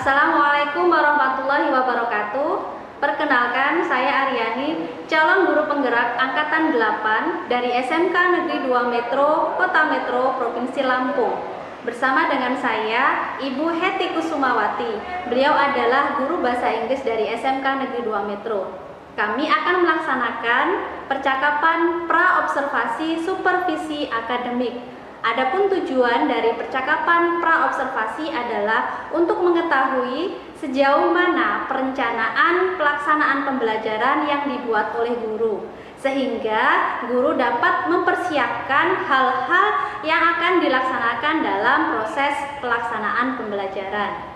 Assalamualaikum warahmatullahi wabarakatuh. Perkenalkan, saya Aryani, calon guru penggerak angkatan 8 dari SMK Negeri 2 Metro, Kota Metro, Provinsi Lampung. Bersama dengan saya, Ibu Heti Kusumawati. Beliau adalah guru bahasa Inggris dari SMK Negeri 2 Metro. Kami akan melaksanakan percakapan pra-observasi supervisi akademik. Adapun tujuan dari percakapan pra-observasi adalah untuk mengetahui sejauh mana perencanaan pelaksanaan pembelajaran yang dibuat oleh guru, sehingga guru dapat mempersiapkan hal-hal yang akan dilaksanakan dalam proses pelaksanaan pembelajaran.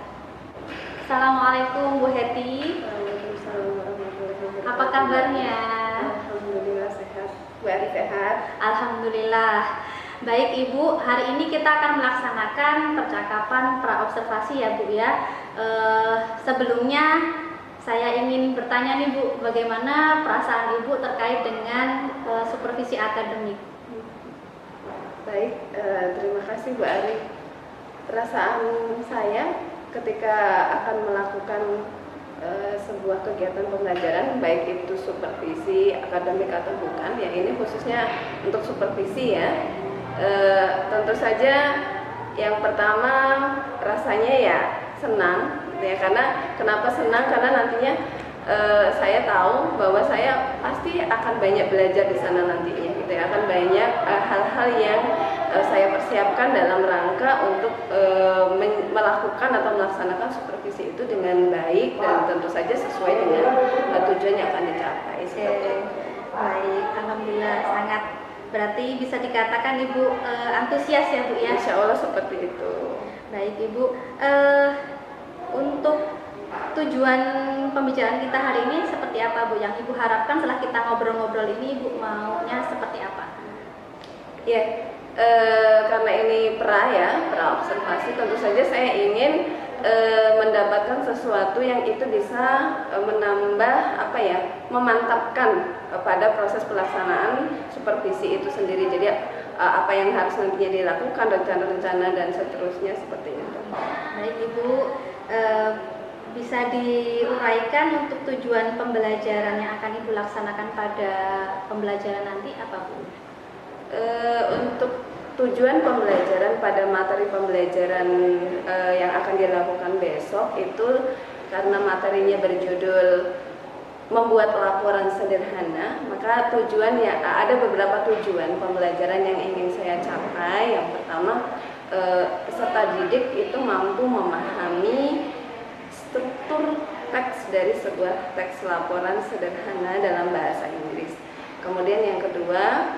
Assalamualaikum Bu Heti. Apa kabarnya? Alhamdulillah sehat. Bu Ari sehat? Alhamdulillah. Baik Ibu, hari ini kita akan melaksanakan percakapan pra-observasi ya Bu ya. Sebelumnya saya ingin bertanya nih Bu, bagaimana perasaan Ibu terkait dengan supervisi akademik? Baik, terima kasih Bu Ari. Perasaan saya ketika akan melakukan sebuah kegiatan pembelajaran, baik itu supervisi akademik atau bukan, ya ini khususnya untuk supervisi ya. Tentu saja yang pertama rasanya ya senang ya, karena kenapa senang, karena nantinya saya tahu bahwa saya pasti akan banyak belajar di sana nantinya gitu ya, akan banyak hal-hal yang saya persiapkan dalam rangka untuk melakukan atau melaksanakan supervisi itu dengan baik dan tentu saja sesuai dengan tujuan yang akan dicapai. Baik, alhamdulillah sangat. Berarti bisa dikatakan Ibu antusias ya Bu ya? Insya Allah seperti itu. Baik Ibu, untuk tujuan pembicaraan kita hari ini seperti apa Bu? Yang Ibu harapkan setelah kita ngobrol-ngobrol ini, Ibu maunya seperti apa? Ya, karena ini pra observasi, tentu saja saya ingin mendapatkan sesuatu yang itu bisa menambah memantapkan pada proses pelaksanaan supervisi itu sendiri. Jadi apa yang harus nantinya dilakukan, rencana-rencana dan seterusnya seperti itu. Baik Ibu, bisa diuraikan untuk tujuan pembelajaran yang akan Ibu laksanakan pada pembelajaran nanti apa Bu? Untuk tujuan pembelajaran pada materi pembelajaran yang akan dilakukan besok itu, karena materinya berjudul membuat laporan sederhana, maka tujuannya ada beberapa tujuan pembelajaran yang ingin saya capai. Yang pertama, peserta didik itu mampu memahami struktur teks dari sebuah teks laporan sederhana dalam bahasa Inggris. Kemudian yang kedua,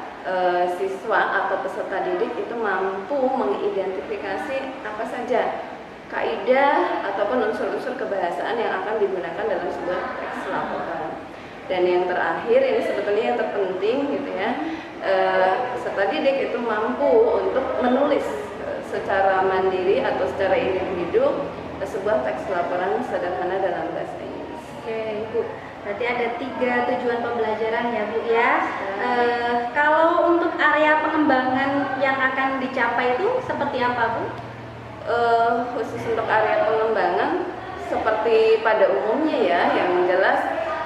siswa atau peserta didik itu mampu mengidentifikasi apa saja kaidah ataupun unsur-unsur kebahasaan yang akan digunakan dalam sebuah teks laporan. Dan yang terakhir, ini sebetulnya yang terpenting gitu ya, peserta didik itu mampu untuk menulis secara mandiri atau secara individu sebuah teks laporan sederhana dalam bahasa Inggris. Oke Ibu, berarti ada 3 tujuan pembelajaran ya Bu ya. Kalau untuk area pengembangan yang akan dicapai itu seperti apa Bu? Khusus untuk area pengembangan seperti pada umumnya ya, yang jelas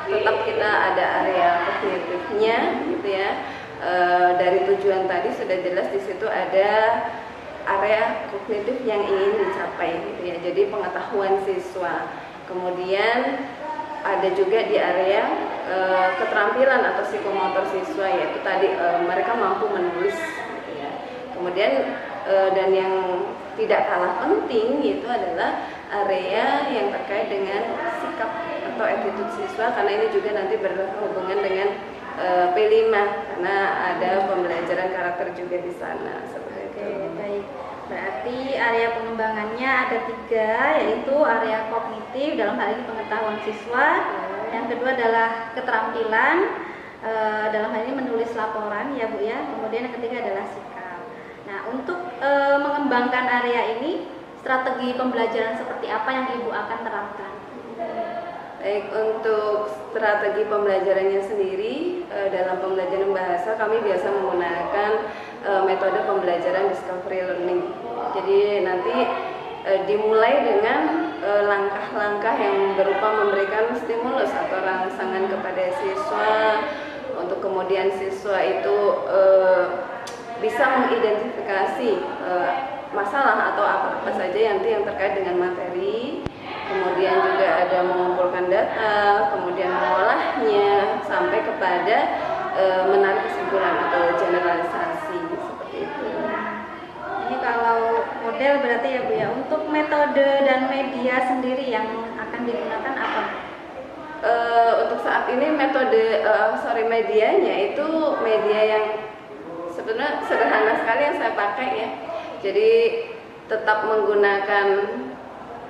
tetap kita ada area kognitifnya gitu ya. Dari tujuan tadi sudah jelas di situ ada area kognitif yang ingin dicapai gitu ya. Jadi pengetahuan siswa. Kemudian ada juga di area keterampilan atau psikomotor siswa, yaitu tadi mereka mampu menulis gitu ya. Kemudian dan yang tidak kalah penting itu adalah area yang terkait dengan sikap atau attitude siswa, karena ini juga nanti berhubungan dengan P5 karena ada pembelajaran karakter juga di sana seperti itu. Oke, baik. Berarti area pengembangannya ada 3, yaitu area kognitif dalam hal ini pengetahuan siswa. Yang kedua adalah keterampilan dalam hal ini menulis laporan ya Bu ya. Kemudian yang ketiga adalah sikap. Nah, untuk mengembangkan area ini, strategi pembelajaran seperti apa yang Ibu akan terapkan? Baik, untuk strategi pembelajarannya sendiri, dalam pembelajaran bahasa kami biasa menggunakan metode pembelajaran discovery learning. Jadi nanti dimulai dengan langkah-langkah yang berupa memberikan stimulus atau rangsangan kepada siswa untuk kemudian siswa itu bisa mengidentifikasi masalah atau apa saja yang terkait dengan materi. Kemudian juga ada mengumpulkan data, kemudian mengolahnya sampai kepada menarik kesimpulan atau generalisasi seperti itu. Ini kalau model berarti ya Bu ya. Untuk metode dan media sendiri yang akan digunakan apa? Untuk saat ini metode medianya itu media yang sebenarnya sederhana sekali yang saya pakai ya. Jadi tetap menggunakan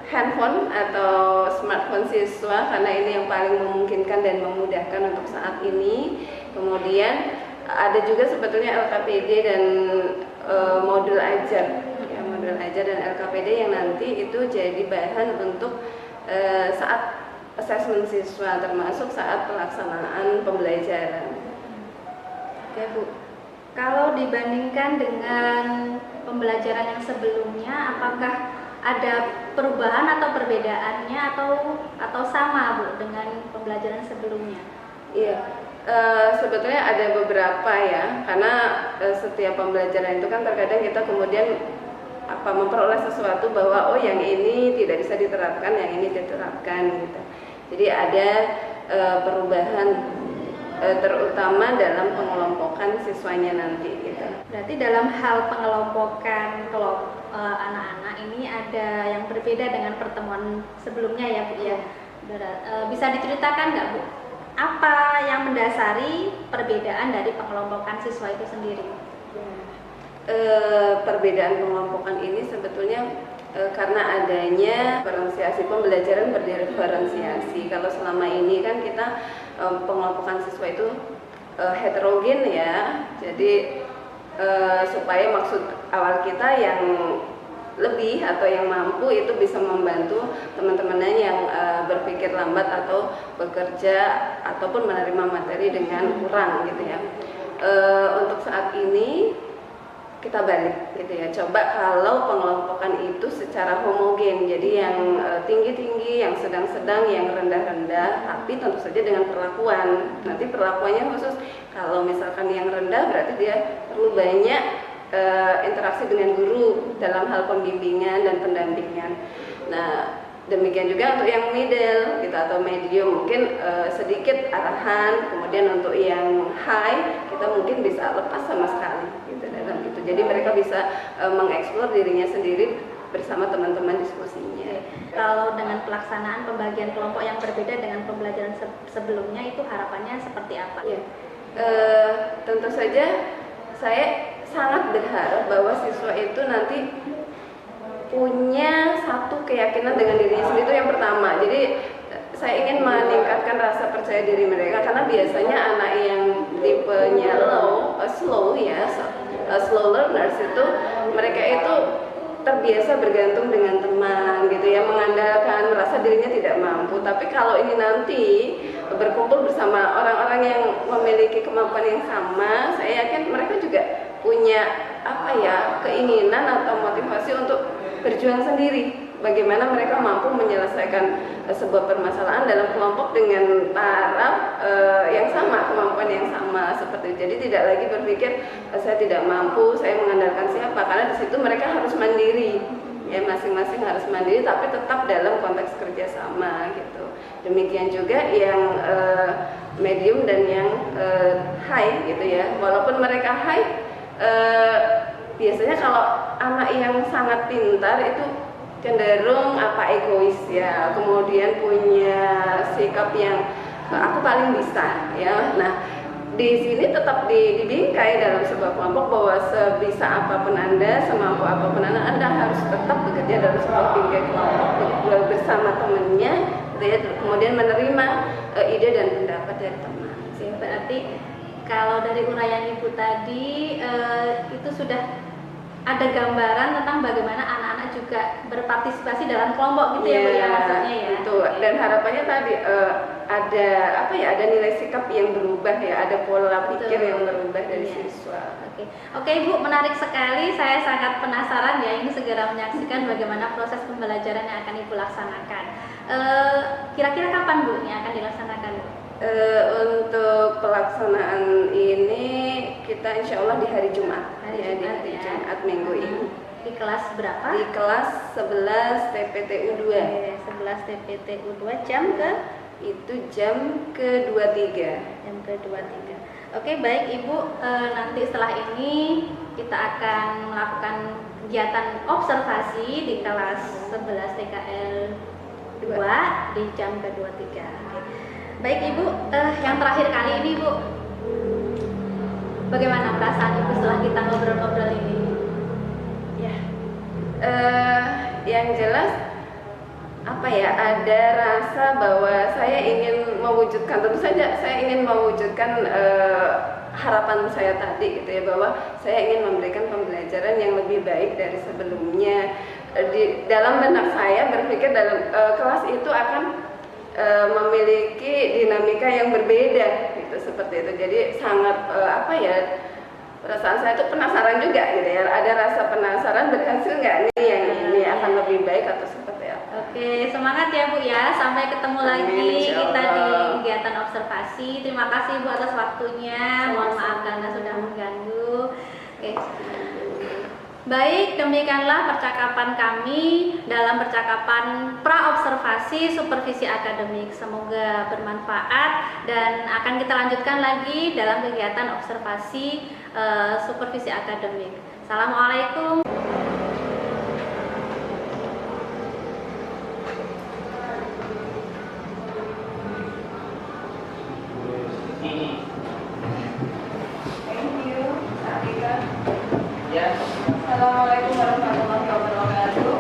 handphone atau smartphone siswa karena ini yang paling memungkinkan dan memudahkan untuk saat ini. Kemudian ada juga sebetulnya LKPD dan modul ajar, ya, modul ajar dan LKPD yang nanti itu jadi bahan untuk saat asesmen siswa termasuk saat pelaksanaan pembelajaran. Oke Bu, kalau dibandingkan dengan pembelajaran yang sebelumnya, apakah ada perubahan atau perbedaannya atau sama Bu dengan pembelajaran sebelumnya? Iya, sebetulnya ada beberapa ya, karena setiap pembelajaran itu kan terkadang kita kemudian memperoleh sesuatu bahwa oh yang ini tidak bisa diterapkan, yang ini diterapkan gitu. Jadi ada perubahan terutama dalam pengelompokan siswanya nanti gitu. Berarti dalam hal pengelompokan anak-anak ini ada yang berbeda dengan pertemuan sebelumnya ya Bu ya. Bisa diceritakan nggak Bu? Apa yang mendasari perbedaan dari pengelompokan siswa itu sendiri? Perbedaan pengelompokan ini sebetulnya karena adanya diferensiasi, pembelajaran berdiferensiasi. Kalau selama ini kan kita pengelompokan siswa itu heterogen ya, jadi supaya maksud awal kita yang lebih atau yang mampu itu bisa membantu teman-temannya yang berpikir lambat atau bekerja ataupun menerima materi dengan kurang gitu ya. Untuk saat ini kita balik gitu ya, coba kalau pengelompokan itu secara homogen, jadi yang tinggi-tinggi, yang sedang-sedang, yang rendah-rendah, tapi tentu saja dengan perlakuan. Nanti perlakuannya khusus, kalau misalkan yang rendah berarti dia perlu banyak interaksi dengan guru dalam hal pembimbingan dan pendampingan. Nah, demikian juga untuk yang middle gitu atau medium, mungkin sedikit arahan. Kemudian untuk yang high kita mungkin bisa lepas sama sekali gitu dalam itu. Jadi mereka bisa mengeksplor dirinya sendiri bersama teman-teman diskusinya. Kalau dengan pelaksanaan pembagian kelompok yang berbeda dengan pembelajaran sebelumnya itu harapannya seperti apa? Ya, tentu saja saya sangat berharap bahwa siswa itu nanti punya satu keyakinan dengan dirinya sendiri, itu yang pertama. Jadi saya ingin meningkatkan rasa percaya diri mereka karena biasanya anak yang tipenya slow learners itu mereka itu terbiasa bergantung dengan teman gitu ya, mengandalkan, merasa dirinya tidak mampu. Tapi kalau ini nanti berkumpul bersama orang-orang yang memiliki kemampuan yang sama, saya yakin mereka juga punya keinginan atau motivasi untuk berjuang sendiri. Bagaimana mereka mampu menyelesaikan sebuah permasalahan dalam kelompok dengan taraf yang sama, kemampuan yang sama seperti itu. Jadi tidak lagi berpikir saya tidak mampu, saya mengandalkan siapa, karena di situ mereka harus mandiri. Ya, masing-masing harus mandiri tapi tetap dalam konteks kerjasama gitu. Demikian juga yang medium dan yang high gitu ya. Walaupun mereka high, biasanya kalau anak yang sangat pintar itu cenderung egois ya, kemudian punya sikap yang aku paling bisa ya. Nah, di sini tetap dibingkai dalam sebuah kelompok bahwa sebisa apapun Anda, semampu apapun Anda harus tetap bekerja dalam sebuah bingkai kelompok bersama temannya, kemudian menerima ide dan pendapat dari teman. Berarti kalau dari uraian Ibu tadi itu sudah ada gambaran tentang bagaimana anak-anak juga berpartisipasi dalam kelompok gitu ya Bu ya, maksudnya ya. Itu. Dan harapannya tadi ada apa ya, ada nilai sikap yang berubah ya, ada pola pikir Betul. yang berubah dari Iya. siswa. Oke Ibu, menarik sekali. Saya sangat penasaran ya, ingin segera menyaksikan bagaimana proses pembelajaran yang akan Ibu laksanakan. Kira-kira kapan Bu yang akan dilaksanakan Bu? Untuk pelaksanaan ini kita insya Allah di hari Jumat, Hari ya, di Jumat, hari ya. Jumat minggu ini. Di kelas berapa? Di kelas 11 TPTU 2. Oke, 11 TPTU 2 jam ke? Itu jam ke-23. Jam ke-23. Oke, baik Ibu, nanti setelah ini kita akan melakukan kegiatan observasi di kelas 11 TKL 2 di jam ke-23. Oke. Baik Ibu, yang terakhir kali ini Bu, bagaimana perasaan Ibu setelah kita ngobrol-ngobrol ini? Ya, yang jelas apa ya, ada rasa bahwa saya ingin mewujudkan, tentu saja saya ingin mewujudkan harapan saya tadi gitu ya, bahwa saya ingin memberikan pembelajaran yang lebih baik dari sebelumnya. Di dalam benak saya berpikir dalam kelas itu akan memiliki dinamika yang berbeda gitu, seperti itu. Jadi sangat apa ya, perasaan saya itu penasaran juga gitu ya, ada rasa penasaran, berhasil nggak nih yang ini akan lebih baik atau seperti apa. Oke, semangat ya Bu ya. Sampai ketemu Amin, lagi insya kita di Allah. kegiatan observasi. Terima kasih Bu atas waktunya. Mohon maaf karena sudah mengganggu. Oke. Baik, demikianlah percakapan kami dalam percakapan pra-observasi supervisi akademik. Semoga bermanfaat dan akan kita lanjutkan lagi dalam kegiatan observasi supervisi akademik. Assalamualaikum. Thank you, Sarika. Ya. Assalamualaikum warahmatullahi wabarakatuh.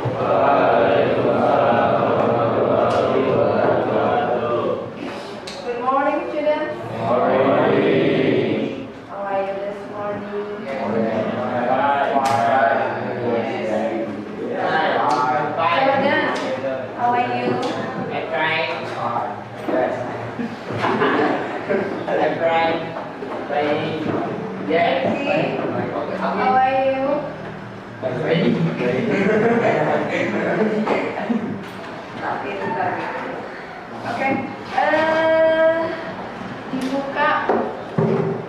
Good morning, students. How are you this morning? Jordan, how are you? I'm trying. I'm trying. Yes. Becky, how are you? Pintar. Oke, dibuka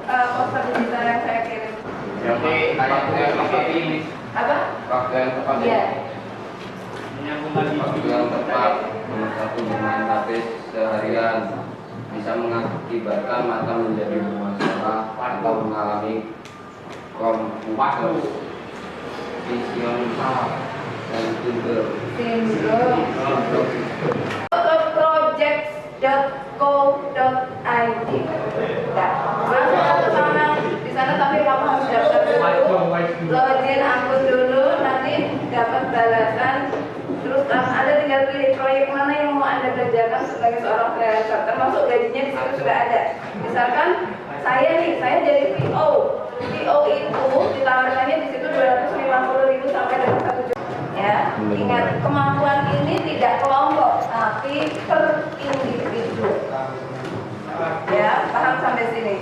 poster digital yang saya kirim. Jadi waktu yang tepat ini. Apa? Waktu yang tepat Iya. Waktu yang tepat satu bermain HP seharian bisa mengakibatkan mata menjadi bermasalah atau mengalami vision dan syndrome. Projects.co.id. Nah, masuk ke sana. Di sana tapi kamu harus daftar dulu, login akun dulu, nanti dapat balasan. Terus Anda tinggal pilih proyek mana yang mau Anda kerjakan sebagai seorang freelancer. Termasuk gajinya di situ sudah ada. Misalkan saya jadi PO. PO itu ditawarkannya di situ 250.000 sampai dengan 1 juta. Ya, ingat kemampuan ini tidak kelompok, tapi per individu. Ya, paham sampai sini?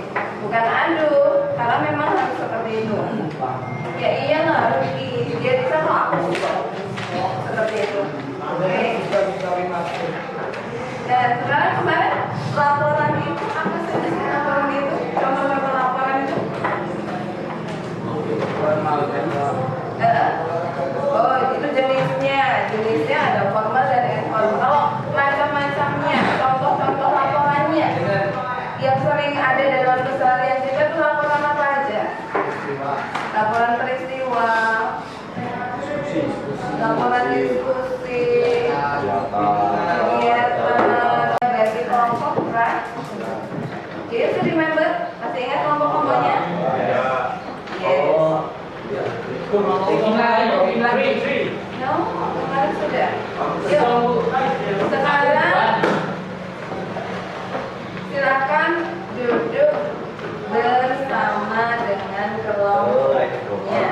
Bukan adu, karena memang harus seperti itu. Ya iyalah, rugi, dia bisa laku seperti itu. Oke. Dan sekarang kemarin laporan itu apa sih laporan itu? Contoh-contoh laporan itu? Oh, itu jenisnya ada formal dan informal. Kalau macam-macamnya, contoh-contoh laporannya yang sering ada dalam keseharian kita itu laporan apa aja? Laporan peristiwa, laporan diskusi, kegiatan bagi kelompok, right? Do you still remember? Masih ingat kelompok-kelompoknya? Yes. No, kemarin sudah. Yuk, sekarang silakan duduk bersama dengan kelompoknya.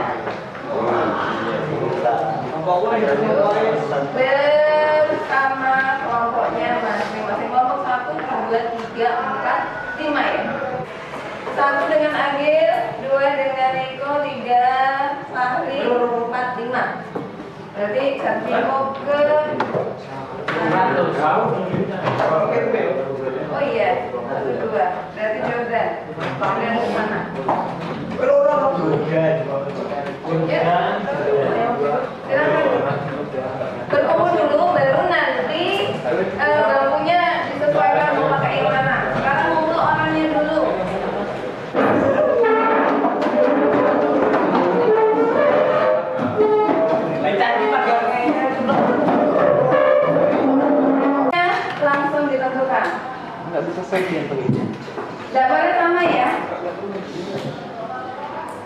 Bersama kelompoknya masing-masing. Kelompok 1, 2, Niko 3, Fahri 4, 5. Berarti Sarjito ke oh iya, 1, 2. Berarti Jordan. Kemudian ke mana? Ya, silakan. Berkumpul dulu, baru nanti bangkunya disesuaikan mau pakai yang mana. Sekarang ngumpul orangnya dulu. Langsung ditentukan. Nggak bisa saya yang pengen. Tidak boleh sama ya.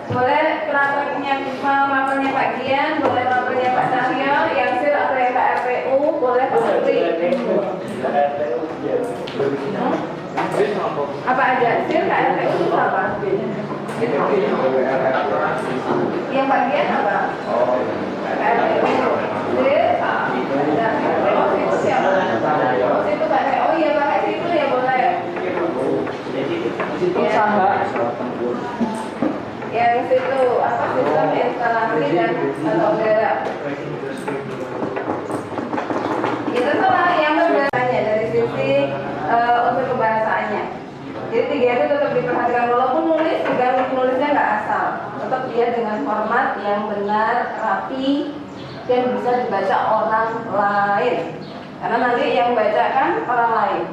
Boleh prakteknya mapelnya Pak Gian, boleh mapelnya Pak Cahyo, yang sir atau yang Pak RPU, boleh Pak Putri. Apa aja? Sir, Pak RPU itu apa? Yang bagian apa? Pak RPU. Sir, oh itu siapa? Oh itu Pak RPU. Oh iya pakai situ ya boleh. Itu sama. Yang situ apa sistem instalasi dan atau udara itu salah yang berbedanya dari sisi unsur kebahasaannya. Jadi 3 itu tetap diperhatikan walaupun nulis juga nulisnya nggak asal, tetap dia dengan format yang benar, rapi dan bisa dibaca orang lain. Karena nanti yang baca kan orang lain.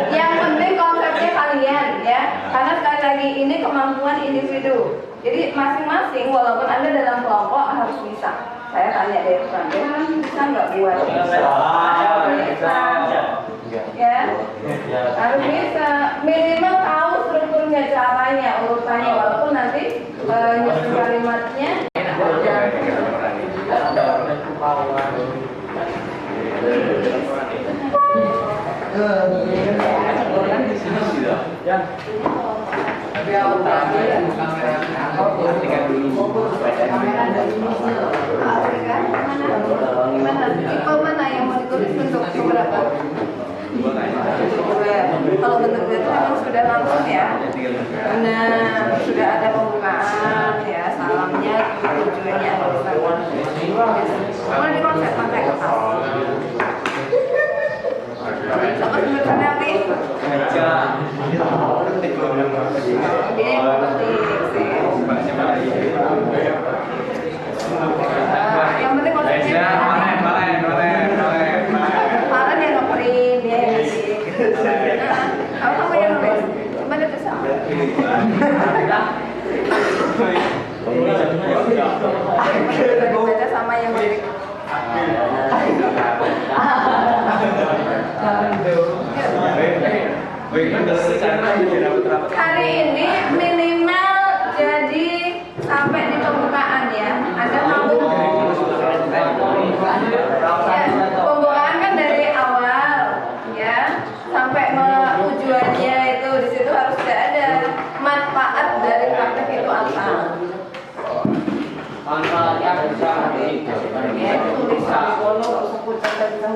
Yang penting konsepnya kalian ya. Karena sekali lagi ini kemampuan individu. Jadi masing-masing walaupun Anda dalam kelompok harus bisa. Saya tanya dari Frank, bisa nggak buat? Bisa. Ya. Harus bisa. Minimal tahu strukturnya, caranya, urutannya walaupun nanti nyusun kalimatnya. Mana yang mau ditulis bentuk berapa? Kalau bentuk itu memang sudah langsung ya. Nah, sudah ada pembukaan ya, salamnya, tujuannya ada di sana. Boleh dikonsep pakai kertas. Coba sebenarnya api. Dia yang penting sih. Yang penting konsepnya. Kemarin yang ngeprint dia yang ngasih. Apa kamu yang nulis? Coba ada tulisan. Baca sama yang ngeprint. Hari ini minimal jadi sampai di pembukaan ya. Ada mau? Ya, pembukaan kan dari awal ya sampai tujuannya itu di situ harus ada manfaat dari praktek itu apa? Manfaatnya bisa Ya, tulisan kono seputar tentang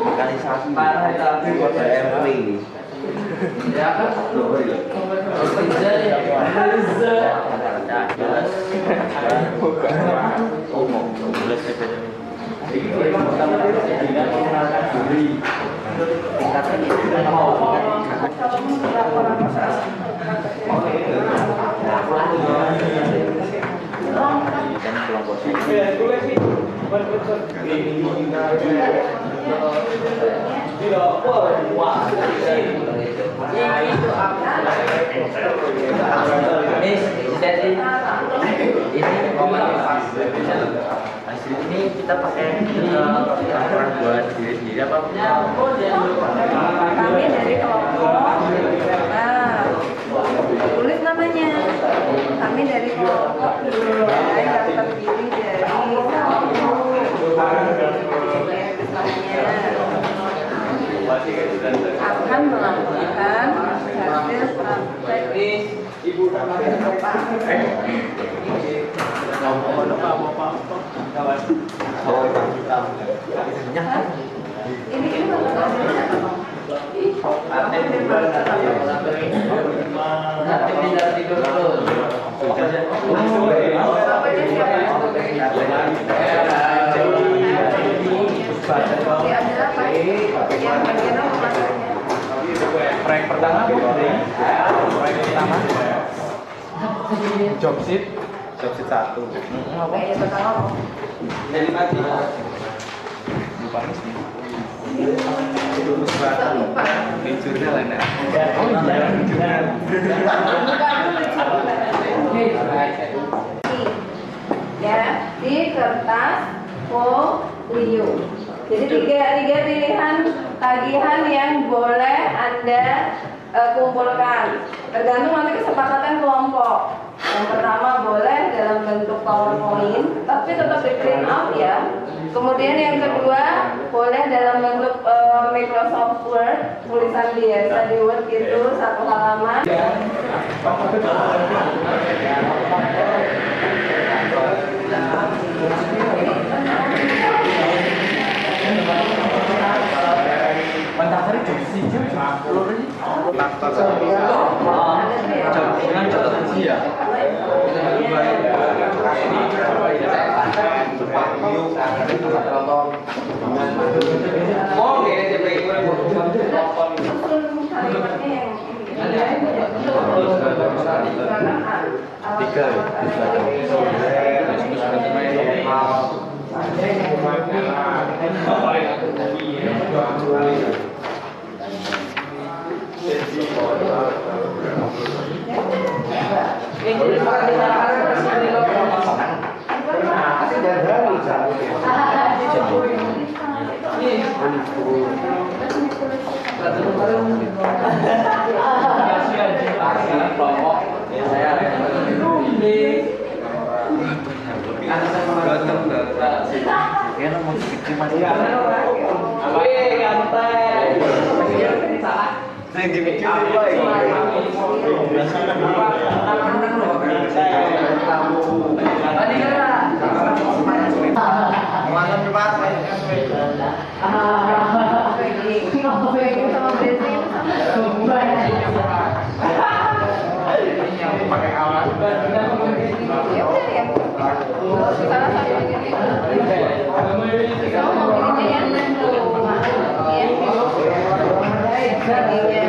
Organisasi tapi kode RW. ya kan? Ini kita pakai aturan buat diri apa? Kami dari kelompok. Nah, tulis namanya. Kami dari kelompok yang terdiri dari akan melakukan hasil praktek ini Nanti tidak tidur terus. Bapaknya siapa? Diambil apa? Yang bagian apa masalahnya? Proyek pertama Bu. Proyek pertama. Jobsit 1. Apa? Yang pertama apa? Jadi mati. Lupa nih. Lulus Lupa. di jurnal enak. Oh iya, jurnal. Ya, di kertas folio. Jadi tiga pilihan tagihan yang boleh Anda kumpulkan. Tergantung nanti kesepakatan kelompok. Yang pertama boleh dalam bentuk PowerPoint, tapi tetap di print out ya. Kemudian yang kedua boleh dalam bentuk Microsoft Word, tulisan biasa di Word gitu, 1 halaman. Pantasnya jobsit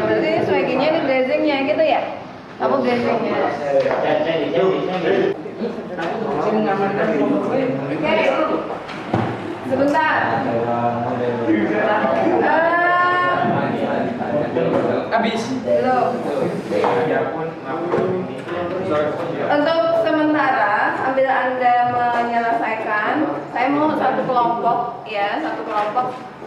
Berarti swagingnya ini glazingnya gitu ya? Apa glazingnya? Oke, sebentar. habis. Belum. Untuk sementara sambil Anda menyelesaikan, saya mau satu kelompok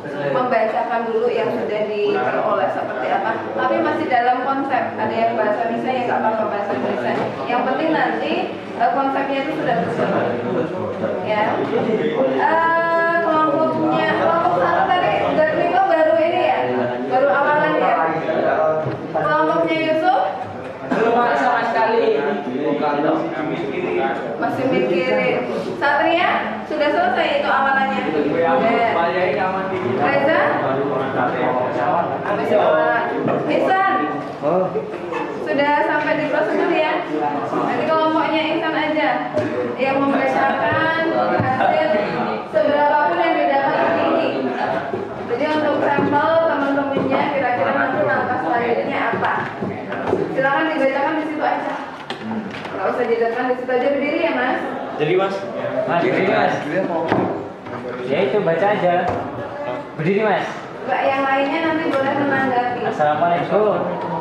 membacakan dulu yang sudah diperoleh seperti apa. Tapi masih dalam konsep. Ada yang bahasa Indonesia, yang nggak pakai bahasa Indonesia. Yang penting nanti konsepnya itu sudah tersusun. Ya. Kelompok satu tadi dari Miko baru ini ya, baru awalan ya. Kelompoknya Yusuf Belum sama sekali. masih mikirin. Satria sudah selesai itu awalannya. Reza masih awalan. Ihsan sudah sampai di prosedur ya. Nanti kelompoknya Ihsan aja yang membacakan hasil seberapapun yang didapat ini. Jadi untuk sampel teman-temannya kira-kira nanti langkah selanjutnya apa? Silakan dibacakan di situ aja. Nggak usah dibacakan di situ aja, berdiri ya Mas. Jadi Mas. Berdiri Mas. Ya itu baca aja. Berdiri Mas. Mbak yang lainnya nanti boleh menanggapi. Assalamualaikum.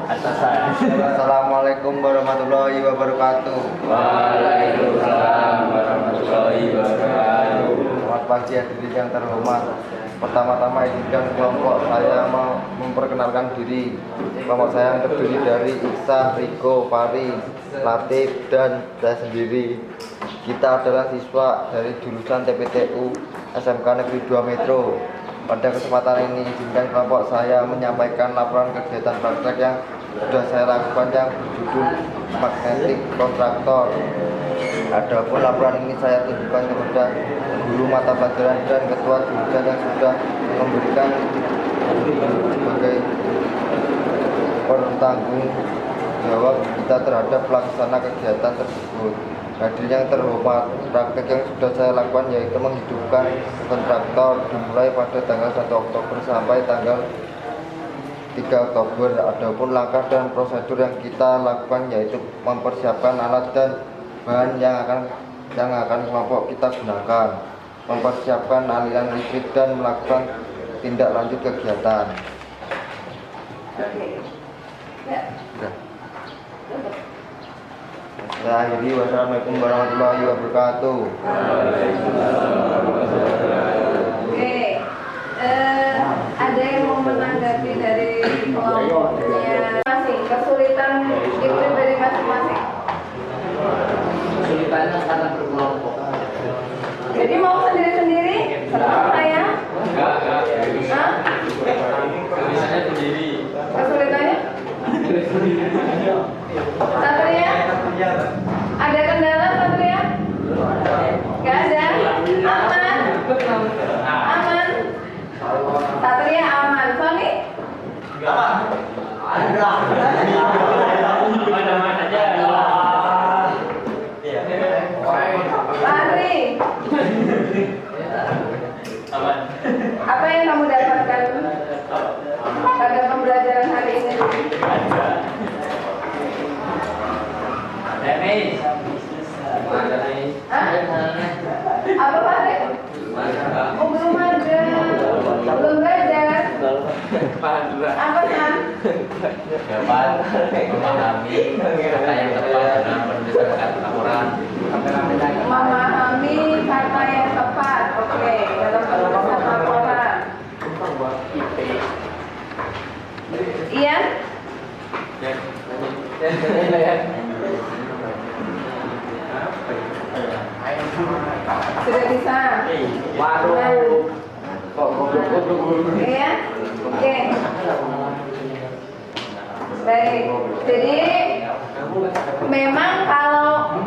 Assalamualaikum warahmatullahi wabarakatuh. Waalaikumsalam warahmatullahi wabarakatuh. Selamat pagi hadirin yang terhormat. Pertama-tama izinkan kelompok saya mau memperkenalkan diri. Kelompok saya yang terdiri dari Iksan, Riko, Fari, Latif, dan saya sendiri. Kita adalah siswa dari jurusan TPTU SMK Negeri 2 Metro. Pada kesempatan ini izinkan kelompok saya menyampaikan laporan kegiatan praktek yang sudah saya lakukan yang berjudul Magnetic Kontraktor. Adapun laporan ini saya tunjukkan kepada guru mata pelajaran dan ketua jurusan yang sudah memberikan sebagai penanggung jawab kita terhadap pelaksana kegiatan tersebut. Hadirin yang terhormat, praktek yang sudah saya lakukan yaitu menghidupkan kontraktor dimulai pada tanggal 1 Oktober sampai tanggal 3 Oktober. Adapun langkah dan prosedur yang kita lakukan yaitu mempersiapkan alat dan bahan yang akan kelompok kita gunakan, mempersiapkan aliran listrik dan melakukan tindak lanjut kegiatan. Oke. Ya. Sudah. Saya akhiri. Wassalamualaikum warahmatullahi wabarakatuh. Oke. Ada yang mau menanggapi dari kelompoknya masing, kesulitan di pribadi masing-masing. Kesulitannya karena berkelompok. Jadi mau sendiri-sendiri? Senang saya? Hah? Tulisannya sendiri. Kesulitannya? Satria? Ada kendala Satria? Gak ada? Aman? Aman? Satria aman. Sony? Lari? Apa yang kamu dapatkan pada pembelajaran hari ini? Hah? Apa Pak? Oh, belum ada. Belum belajar. Apa kan? Dapat memahami kata yang tepat dalam penulisan kata laporan. Memahami kata yang tepat. Oke, dalam penulisan laporan. Iya? Sudah bisa? Waduh. Iya? Oke. Baik. Jadi memang kalau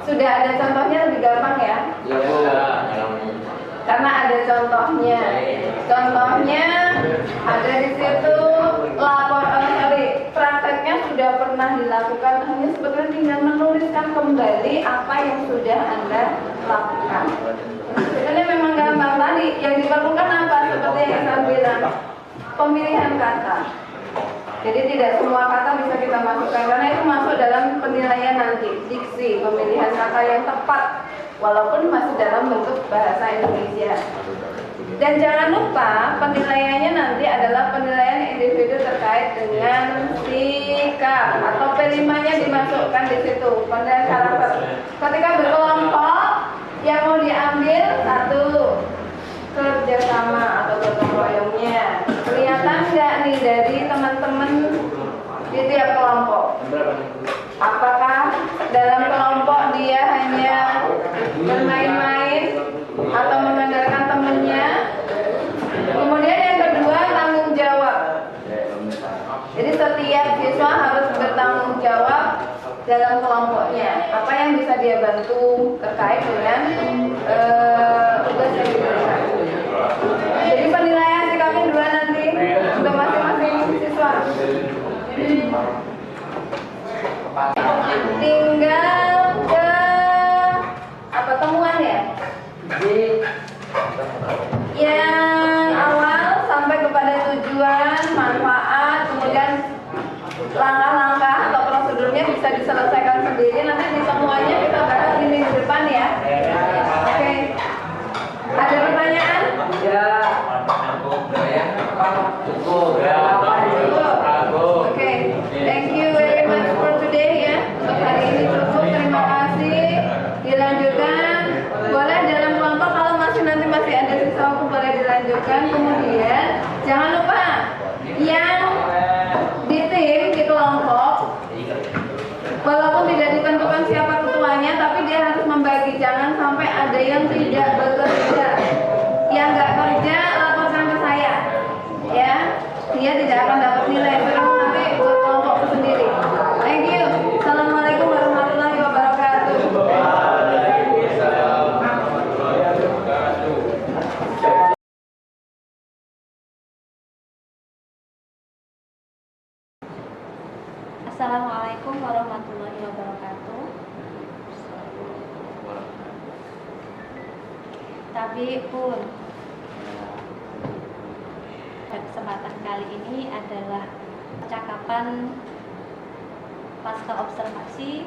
sudah ada contohnya lebih gampang ya. Ya, Bu. Karena ada contohnya. Contohnya ada di situ prakteknya sudah pernah dilakukan, hanya sebetulnya tinggal menuliskan kembali apa yang sudah Anda lakukan. Sebenarnya memang gampang tadi, yang diperlukan apa? Seperti yang saya bilang, pemilihan kata. Jadi tidak semua kata bisa kita masukkan, karena itu masuk dalam penilaian nanti, diksi, pemilihan kata yang tepat, walaupun masih dalam bentuk bahasa Indonesia. Dan jangan lupa penilaiannya nanti adalah penilaian individu terkait dengan sikap atau P5-nya dimasukkan di situ, penilaian karakter. Ketika berkelompok yang mau diambil satu, kerjasama atau gotong royongnya. Kelihatan nggak nih dari teman-teman di tiap kelompok? Apakah dalam kelompok dia hanya bermain-main atau mengandalkan temannya? Kemudian yang kedua, tanggung jawab. Jadi setiap siswa harus bertanggung jawab dalam kelompoknya. Apa yang bisa dia bantu terkait dengan tugas yang diberikan. Jadi penilaian sikapnya dua nanti untuk masing-masing siswa. Tinggal ke apa temuan ya? Yang awal sampai kepada tujuan, manfaat, kemudian langkah-langkah atau prosedurnya bisa diselesaikan sendiri. Nanti di temuannya kita bahas ini di depan ya. Oke. Ada pertanyaan? Ya. Cukup. Oke. Thank you very much for today ya. Untuk hari ini cukup. Terima kasih. Dilanjutkan. Boleh dalam kelompok kalau nanti masih ada sisa waktu boleh dilanjutkan. Kemudian jangan lupa yang di tim di kelompok, walaupun tidak ditentukan siapa ketuanya, tapi dia harus membagi. Jangan sampai ada yang tidak bekerja. Yang nggak kerja laporkan ke saya, ya. Dia tidak akan dapat nilai terus nanti buat kelompok sendiri. Thank you. Assalamualaikum warahmatullahi wabarakatuh. Assalamualaikum warahmatullahi wabarakatuh. Tapi pun kesempatan kali ini adalah percakapan pasca observasi,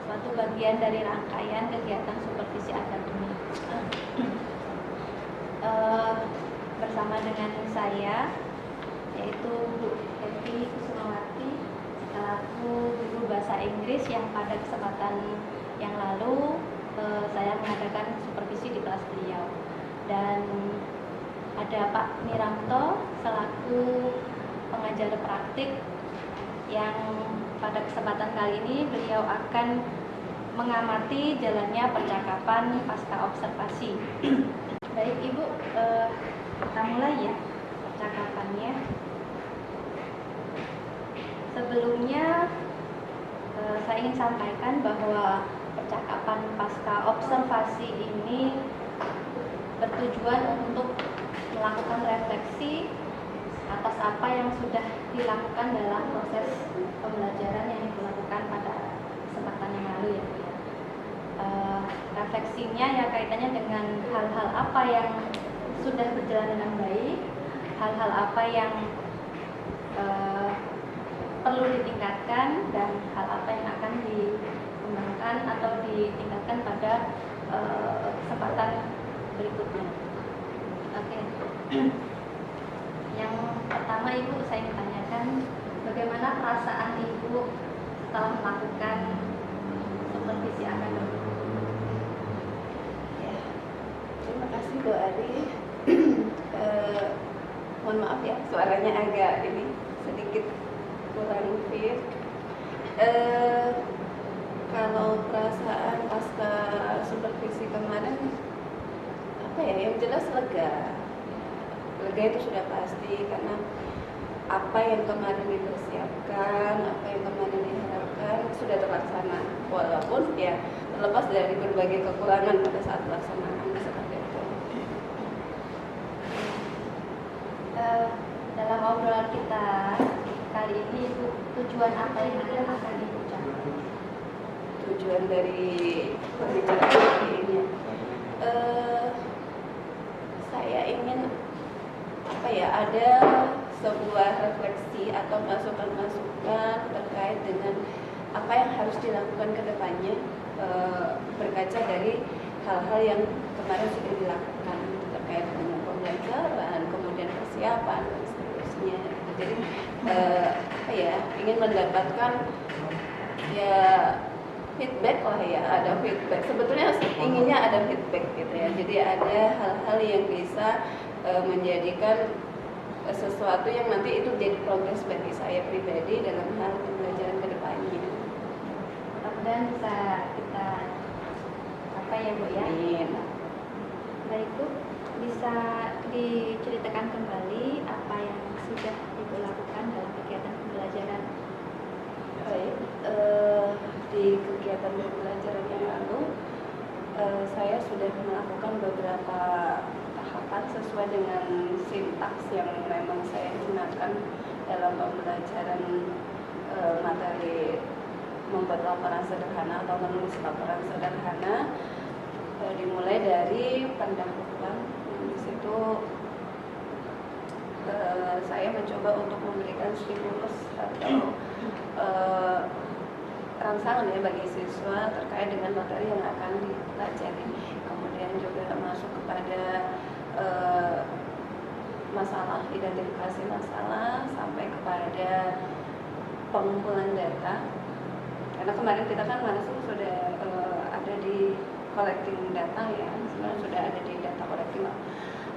suatu bagian dari rangkaian kegiatan supervisi akademik. Bersama dengan saya, yaitu Bu Evi Kusumawati selaku guru bahasa Inggris yang pada kesempatan yang lalu saya mengadakan supervisi di kelas beliau, dan ada Pak Miranto selaku pengajar praktik yang pada kesempatan kali ini beliau akan mengamati jalannya percakapan pasca observasi. Baik Ibu, kita mulai ya percakapannya. Sebelumnya saya ingin sampaikan bahwa percakapan pasca observasi ini bertujuan untuk melakukan refleksi atas apa yang sudah dilakukan dalam proses pembelajaran yang dilakukan pada kesempatan yang lalu ya Bu ya. Refleksinya ya kaitannya dengan hal-hal apa yang sudah berjalan dengan baik, hal-hal apa yang perlu ditingkatkan, dan hal apa yang akan dikembangkan atau ditingkatkan pada kesempatan berikutnya. Oke. Yang pertama Ibu, saya ingin tanyakan bagaimana perasaan Ibu setelah melakukan supervisi akademik? Ya, terima kasih Bu Ari. Mohon maaf ya, suaranya agak sedikit kurang fit. Kalau perasaan pasca supervisi kemarin, apa ya? Yang jelas lega. Lega itu sudah pasti, karena apa yang kemarin dipersiapkan, apa yang kemarin diharapkan sudah terlaksana. Walaupun ya terlepas dari berbagai kekurangan pada saat pelaksanaan seperti itu. Dalam obrolan kita kali ini Ibu, tujuan apa yang akan Ibu capai? Tujuan dari pembicaraan ini, saya ingin ada sebuah refleksi atau masukan-masukan terkait dengan apa yang harus dilakukan ke depannya, berkaca dari hal-hal yang kemarin sudah dilakukan terkait dengan pembelajaran, kemudian persiapan dan seterusnya. Jadi ingin mendapatkan ya feedback lah ya, ada feedback. Sebetulnya inginnya ada feedback gitu ya. Jadi ada hal-hal yang bisa menjadikan sesuatu yang nanti itu jadi progres bagi saya pribadi dalam hal pembelajaran ke depannya. Mudah-mudahan bisa kita ya Bu ya. Amin. Baik Bu, bisa diceritakan kembali apa yang sudah Ibu lakukan dalam kegiatan pembelajaran? Baik, di kegiatan pembelajaran yang lalu saya sudah melakukan beberapa tahapan sesuai dengan sintaks yang memang saya gunakan dalam pembelajaran materi membuat laporan sederhana atau menulis laporan sederhana. Dimulai dari pendahuluan. Di situ saya mencoba untuk memberikan stimulus atau rangsangan ya bagi siswa terkait dengan materi yang akan dipelajari. Kemudian juga masuk kepada masalah, identifikasi masalah, sampai kepada pengumpulan data. Karena kemarin kita kan langsung sudah ada di collecting data ya, sebenarnya sudah ada di data collecting.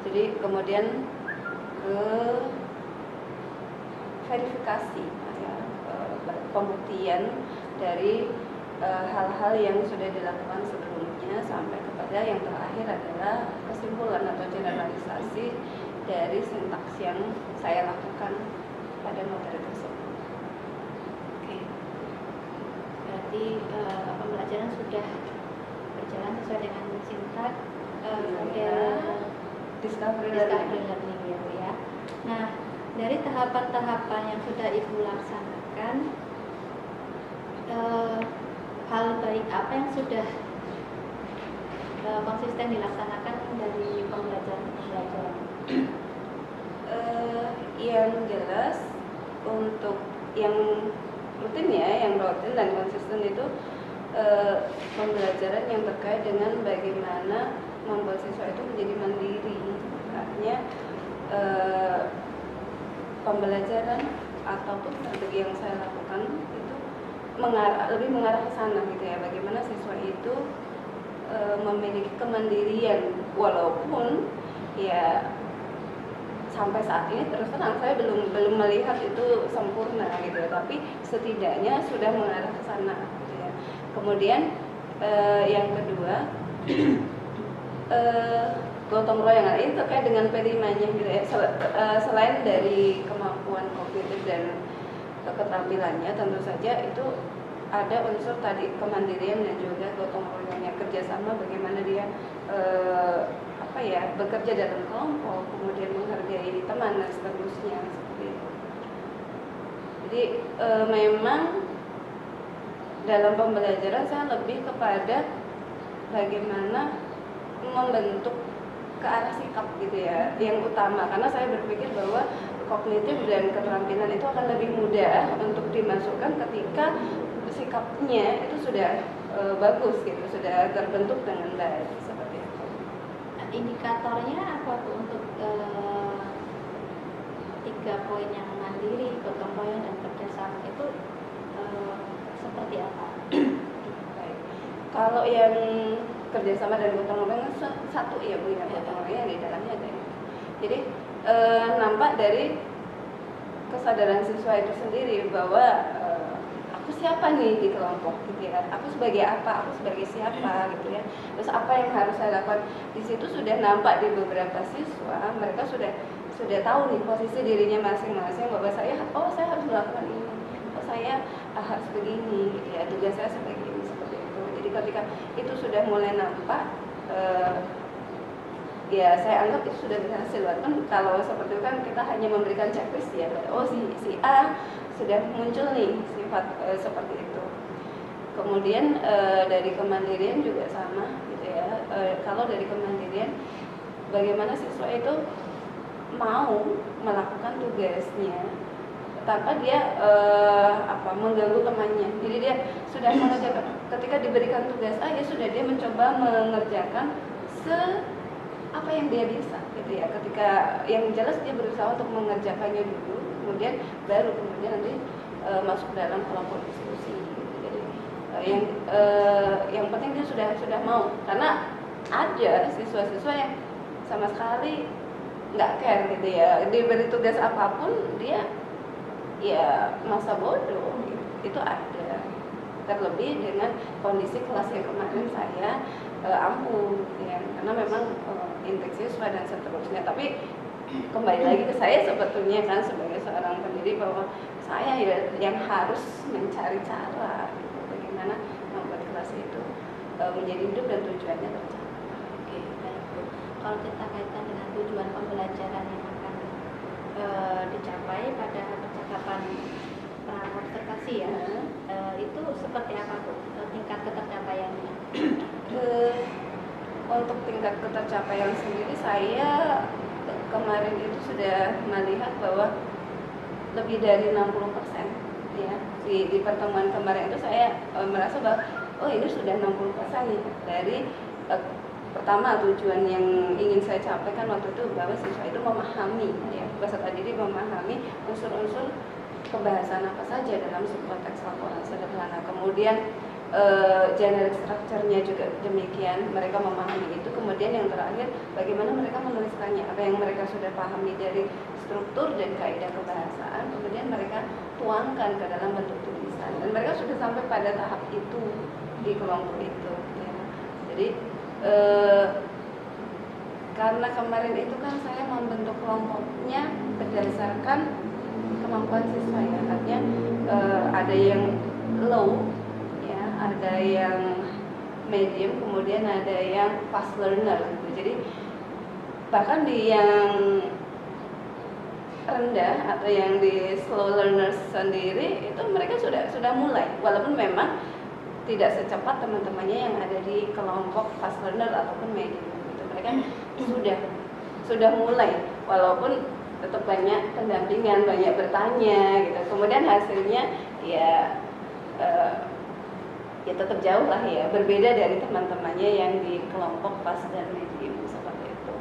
Jadi kemudian ke verifikasi ya, pembuktian dari hal-hal yang sudah dilakukan sebelumnya, sampai kepada yang terakhir adalah kesimpulan atau generalisasi dari sintaks yang saya lakukan pada materi tersebut. Oke. Berarti pembelajaran sudah berjalan sesuai dengan sintaks model Discovery learning ya Bu ya. Nah, dari tahapan-tahapan yang sudah Ibu laksanakan, hal baik apa yang sudah konsisten dilaksanakan dari pembelajaran? Yang jelas untuk yang rutin ya, yang rutin dan konsisten itu pembelajaran yang terkait dengan bagaimana membuat siswa itu menjadi mandiri. Artinya pembelajaran ataupun strategi yang saya lakukan itu lebih mengarah ke sana gitu ya, bagaimana siswa itu memiliki kemandirian, walaupun ya sampai saat ini terus terang saya belum melihat itu sempurna gitu ya, tapi setidaknya sudah mengarah ke sana gitu ya. Kemudian yang kedua gotong royong ini terkait dengan P5-nya gitu ya. Selain dari kemampuan kognitif dan keterampilannya, tentu saja itu ada unsur tadi kemandirian dan juga gotong royongnya, kerjasama, bagaimana dia bekerja dalam kelompok, kemudian menghargai teman dan seterusnya seperti itu. Jadi memang dalam pembelajaran saya lebih kepada bagaimana membentuk ke arah sikap gitu ya, yang utama, karena saya berpikir bahwa kognitif dan keterampilan itu akan lebih mudah untuk dimasukkan ketika sikapnya itu sudah bagus gitu, sudah terbentuk dengan baik seperti itu. Indikatornya apa tuh untuk 3 poin yang mandiri, gotong royong dan kerjasama itu seperti apa? Baik. Kalau yang kerjasama dan gotong royong satu ya Bu ya, gotong royong di dalamnya ada itu. Jadi nampak dari kesadaran siswa itu sendiri bahwa aku siapa nih di kelompok gitu ya, aku sebagai apa, aku sebagai siapa gitu ya, terus apa yang harus saya lakukan. Di situ sudah nampak di beberapa siswa, mereka sudah tahu nih posisi dirinya masing-masing, bahwa saya harus melakukan ini, saya harus begini gitu ya, tugas saya sebagai ini, seperti itu. Jadi ketika itu sudah mulai nampak, ya saya anggap itu sudah berhasil. Walaupun kalau seperti itu kan kita hanya memberikan checklist ya, si A sudah muncul nih sifat seperti itu. Kemudian dari kemandirian juga sama gitu ya. Kalau dari kemandirian, bagaimana siswa itu mau melakukan tugasnya tanpa dia mengganggu temannya. Jadi dia sudah mengerjakan, ketika diberikan tugas A, ya sudah dia mencoba mengerjakan apa yang dia bisa gitu ya. Ketika yang jelas dia berusaha untuk mengerjakannya dulu, kemudian nanti masuk dalam kelompok diskusi gitu. Jadi yang penting dia sudah mau, karena ada siswa-siswa yang sama sekali nggak care gitu ya, diberi tugas apapun dia ya masa bodoh gitu. Itu ada, terlebih dengan kondisi kelas yang kemarin saya ampuh ya, karena memang intrik siswa dan seterusnya. Tapi kembali lagi ke saya sebetulnya kan sebagai seorang pendiri, bahwa saya ya yang harus mencari cara gitu, bagaimana membuat kelas itu menjadi hidup dan tujuannya tercapai. Oke, baik Bu. Kalau kita kaitkan dengan tujuan pembelajaran yang akan dicapai pada percakapan observasi ya, itu seperti apa Bu tingkat ketercapaiannya? Untuk tingkat ketercapaian sendiri, saya kemarin itu sudah melihat bahwa lebih dari 60% ya. Di pertemuan kemarin itu saya merasa bahwa ini sudah 60% nih dari pertama tujuan yang ingin saya capai kan waktu itu, bahwa siswa itu memahami ya, peserta didik memahami unsur-unsur pembahasan apa saja dalam sebuah teks laporan sederhana. Kemudian generic structure-nya juga demikian, mereka memahami itu. Kemudian yang terakhir, bagaimana mereka menuliskannya, apa yang mereka sudah pahami dari struktur dan kaidah kebahasaan, kemudian mereka tuangkan ke dalam bentuk tulisan, dan mereka sudah sampai pada tahap itu di kelompok itu ya. Jadi karena kemarin itu kan saya membentuk kelompoknya berdasarkan kemampuan siswa ya, artinya ada yang low, ada yang medium, kemudian ada yang fast learner gitu. Jadi bahkan di yang rendah atau yang di slow learners sendiri itu mereka sudah mulai, walaupun memang tidak secepat teman-temannya yang ada di kelompok fast learner ataupun medium gitu. Mereka sudah mulai, walaupun tetap banyak pendampingan, banyak bertanya gitu. Kemudian hasilnya ya tetap jauh lah ya, berbeda dari teman-temannya yang di kelompok fast dan medium seperti itu.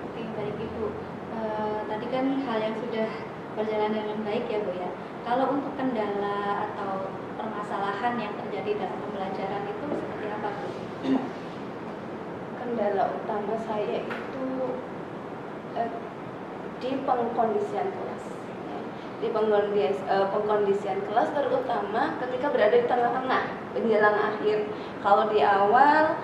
Oke, baik Ibu. Tadi kan hal yang sudah berjalan dengan baik ya Bu ya. Kalau untuk kendala atau permasalahan yang terjadi dalam pembelajaran itu seperti apa Bu? Kendala utama saya itu di pengkondisian kelas. Di pengkondisian kelas terutama ketika berada di tengah-tengah menjelang akhir. Kalau di awal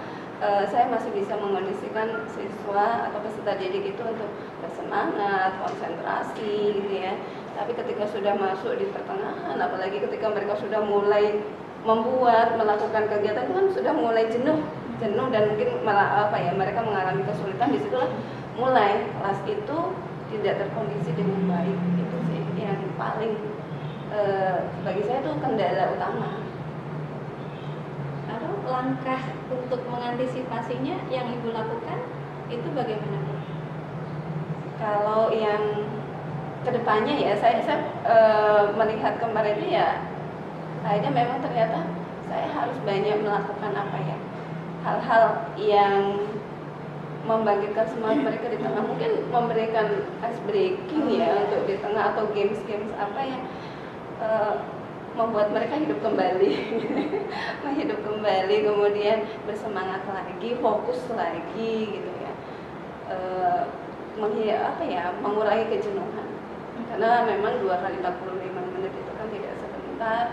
saya masih bisa mengondisikan siswa atau peserta didik itu untuk bersemangat, konsentrasi gitu ya. Tapi ketika sudah masuk di pertengahan, apalagi ketika mereka sudah mulai melakukan kegiatan itu kan sudah mulai jenuh dan mungkin malah mereka mengalami kesulitan. Disitulah mulai kelas itu tidak terkondisi dengan baik. Itu sih yang paling bagi saya itu kendala utama. Lalu langkah untuk mengantisipasinya yang Ibu lakukan itu bagaimana Bu? Kalau yang kedepannya ya saya melihat kemarin ya akhirnya memang ternyata saya harus banyak melakukan hal-hal yang membangkitkan semangat mereka di tengah, mungkin memberikan ice breaking ya untuk di tengah, atau games apa yang membuat mereka hidup kembali hidup kembali, kemudian bersemangat lagi, fokus lagi gitu ya, mengurangi kejenuhan, karena memang 2 kali 45 menit itu kan tidak sebentar,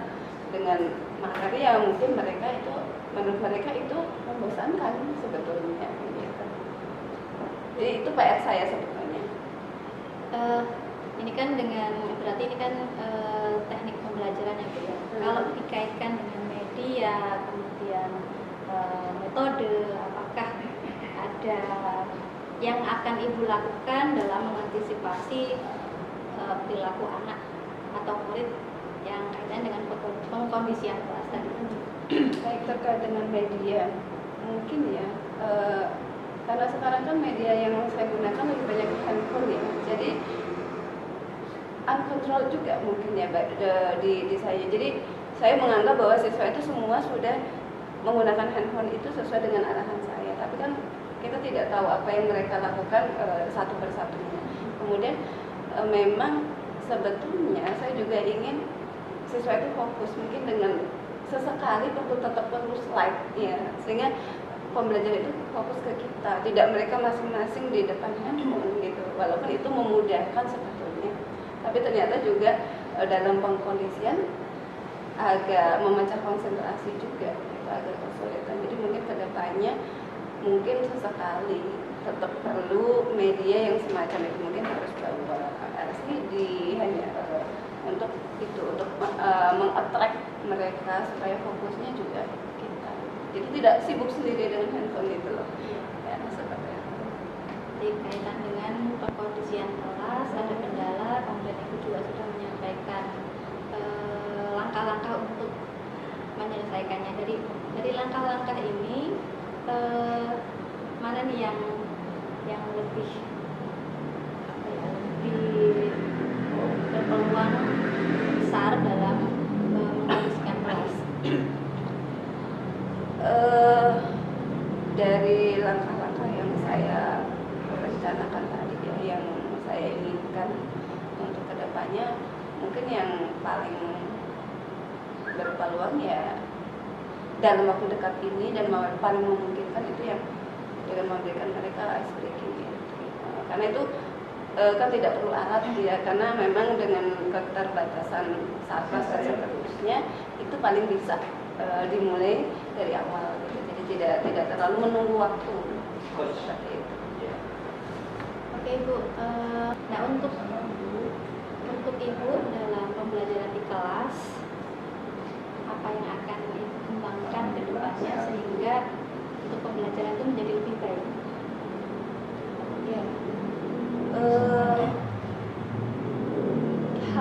dengan materi yang mungkin menurut mereka itu membosankan sebetulnya gitu. Jadi itu PR saya sebetulnya. Ini kan berarti ini kan teknik pembelajaran ya Bu ya. Kalau dikaitkan dengan media, kemudian metode, apakah ada yang akan Ibu lakukan dalam mengantisipasi perilaku anak atau murid yang kaitan dengan pengkondisian kelas tadi? Baik, terkait dengan media, mungkin ya karena sekarang kan media yang saya gunakan lebih banyak handphone ya, jadi uncontrolled juga mungkin ya di saya. Jadi saya menganggap bahwa siswa itu semua sudah menggunakan handphone itu sesuai dengan arahan saya, tapi kan kita tidak tahu apa yang mereka lakukan satu persatunya. Kemudian memang sebetulnya saya juga ingin siswa itu fokus, mungkin dengan sesekali tetap perlu slide ya, sehingga pembelajaran itu fokus ke kita, tidak mereka masing-masing di depan handphone gitu, walaupun itu memudahkan sebetulnya, tapi ternyata juga dalam pengkondisian agak memecah konsentrasi juga, itu agak kesulitan. Jadi mungkin kedepannya mungkin sesekali tetap perlu media yang semacam itu, mungkin harus bawa LCD hanya untuk meng-attract mereka supaya fokusnya juga kita. Jadi tidak sibuk sendiri dengan handphone itu loh. Ya, seperti itu. Jadi kaitan dengan pengkondisian kelas ada kendala, kemudian Ibu juga sudah menyampaikan langkah-langkah untuk menyelesaikannya. Dari langkah-langkah ini mana nih yang lebih berpeluang besar dalam mengkondisikan kelas? Dari langkah-langkah yang saya rencanakan tadi ya, yang saya inginkan untuk kedepannya, mungkin yang paling berpeluang ya dalam waktu dekat ini dan paling memungkinkan itu yang dengan memberikan mereka ice breaking ya. Karena itu kan tidak perlu alat ya, karena memang dengan keterbatasan sarkas dan seterusnya itu paling bisa dimulai dari awal gitu. Jadi tidak terlalu menunggu waktu seperti itu. Oke Ibu, nah untuk Ibu dalam pembelajaran di kelas, apa yang akan Ibu kembangkan ke depannya sehingga untuk pembelajaran itu menjadi lebih baik? Ya.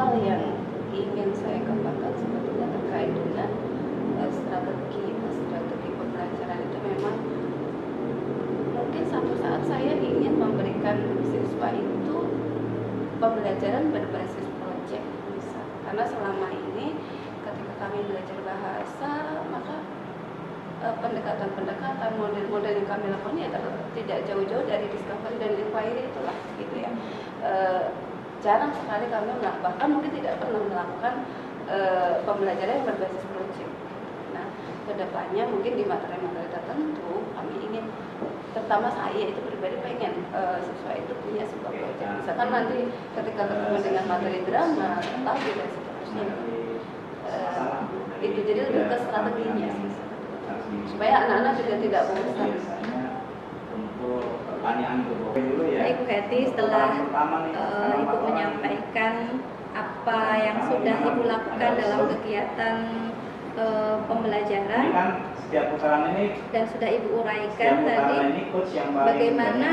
hal yang ingin saya kembangkan sebetulnya terkait dengan strategi pembelajaran itu memang mungkin satu saat saya ingin memberikan siswa itu pembelajaran berbasis proyek misal. Karena selama ini ketika kami belajar bahasa maka pendekatan model-model yang kami lakukan ya tidak jauh-jauh dari discovery dan inquiry itulah gitu ya. Jarang sekali kami bahkan mungkin tidak pernah melakukan pembelajaran yang berbasis proyek. Nah, kedepannya mungkin di materi-materi tertentu kami ingin, terutama saya itu pribadi pengen siswa itu punya sebuah proyek. Misalkan nanti ketika ketemu dengan materi drama, lagu dan seterusnya, itu jadi lebih ke strateginya sih, supaya anak-anak juga tidak bosan. Ibu Heti, setelah Ibu menyampaikan apa yang sudah Ibu lakukan dalam kegiatan pembelajaran dan sudah Ibu uraikan tadi, bagaimana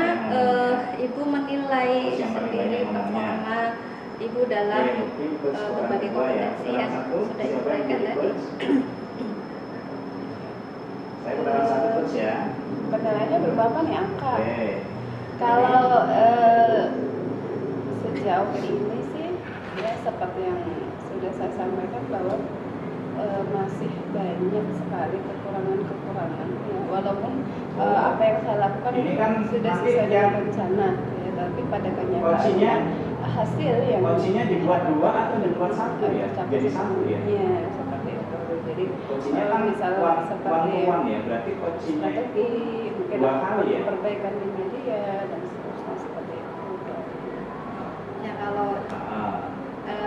Ibu menilai sendiri performa Ibu dalam berbagai kompetensi yang sudah Ibu uraikan tadi? Saya kutakan satu coach ya. Penilaiannya berapa nih angka? Kalau sejauh ini sih ya seperti yang sudah saya sampaikan bahwa masih banyak sekali kekurangan ya, walaupun apa yang saya lakukan ini kan sudah nanti sesuai dengan yang rencana ya, tapi pada kenyataannya kuncinya hasil yang kuncinya dibuat 2 atau dibuat 1 ya? Jadi 1 ya? Iya, seperti itu. Jadi Kuncinya kan misalnya seperti ya, berarti kuncinya strategi, mungkin 2 kali ya? perbaikan di media dan seterusnya seperti itu. Ya, kalau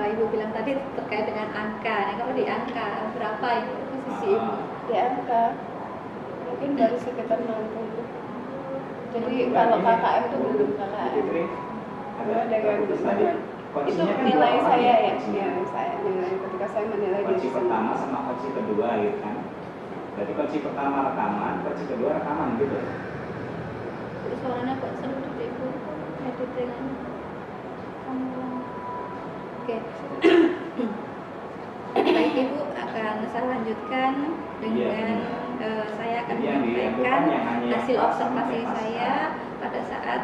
Ibu bilang tadi terkait dengan angka, nah, kalau di angka berapa itu posisi Ibu? Di angka mungkin baru sekitar 60. Jadi kalau KKM itu belum KKM. Karena dengan itu nilai saya ya, nilai ketika saya menilai kunci diri pertama sendiri. sama kunci kedua gitu kan. Berarti kunci pertama rekaman, kunci kedua rekaman gitu. Terus suaranya kok sedikit Ibu editingan. Oke. Baik Ibu, akan saya lanjutkan dengan saya akan menyampaikan hasil observasi saya pada saat